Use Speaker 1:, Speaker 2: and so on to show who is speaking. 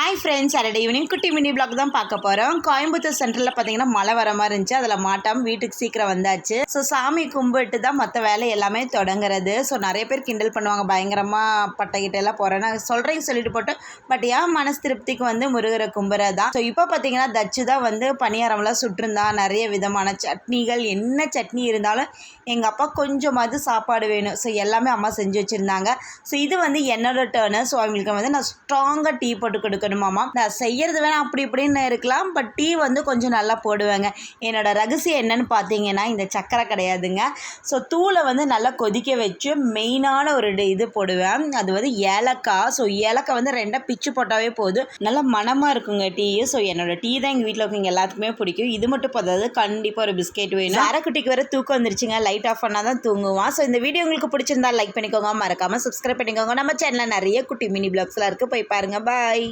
Speaker 1: Hi friends, Saturday evening குட்டி mini black தான் பார்க்க போகிறோம். கோயம்புத்தூர் சென்டரில் பார்த்தீங்கன்னா மழை வர மாதிரி இருந்துச்சு. அதில் மாட்டாமல் வீட்டுக்கு சீக்கிரம் வந்தாச்சு. ஸோ சாமி கும்பிட்டு தான் மற்ற வேலை எல்லாமே தொடங்குறது. ஸோ நிறைய பேர் கிண்டல் பண்ணுவாங்க, பயங்கரமாக பட்டைக்கிட்ட எல்லாம் போகிறேன்னு சொல்கிறேன்னு சொல்லிட்டு போட்டு. பட் ஏன் மனசு திருப்திக்கு வந்து முருகரை கும்புறது தான். ஸோ இப்போ பார்த்தீங்கன்னா தச்சு தான் வந்து பணியாரம்லாம் சுட்டிருந்தா. நிறைய விதமான சட்னிகள், என்ன சட்னி இருந்தாலும் எங்கள் அப்பா கொஞ்சமாவது சாப்பாடு வேணும். ஸோ எல்லாமே அம்மா செஞ்சு வச்சுருந்தாங்க. ஸோ இது வந்து என்னோட டேர்னு. ஸோ அவங்களுக்கு வந்து நான் ஸ்ட்ராங்காக டீ போட்டு கொடுக்கணுமாம்மா. நான் செய்கிறது வேணால் அப்படி இப்படின்னு இருக்கலாம், பட் டீ வந்து கொஞ்சம் நல்லா போடுவேங்க. என்னோடய ரகசியம் என்னன்னு பார்த்தீங்கன்னா இந்த சக்கரை கிடையாதுங்க. ஸோ தூளை வந்து நல்லா கொதிக்க வச்சு மெயினான ஒரு இது போடுவேன். அது வந்து ஏலக்காய். ஸோ ஏலக்காய் வந்து ரெண்டாக பிச்சு போட்டாவே போதும், நல்லா மனமாக இருக்குங்க டீ. ஸோ என்னோடய டீ தான் எங்கள் வீட்டில் இருக்கவங்க எல்லாத்துக்குமே பிடிக்கும். இது மட்டும் போதாது, கண்டிப்பாக ஒரு பிஸ்கெட் வேணும். அரைக்குட்டிக்கு வேறு தூக்கம் வந்துருச்சுங்க. லைட் ஆஃப் பண்ணால் தான் தூங்குவான். ஸோ இந்த வீடியோ உங்களுக்கு பிடிச்சிருந்தா லைக் பண்ணிக்கோங்க, மறக்காமல் சப்ஸ்கிரைப் பண்ணிக்கோங்க. நம்ம சேனலில் நிறைய குட்டி மினி பிளாக்ஸ்லாம் இருக்குது, போய் பாருங்கள். பாய்.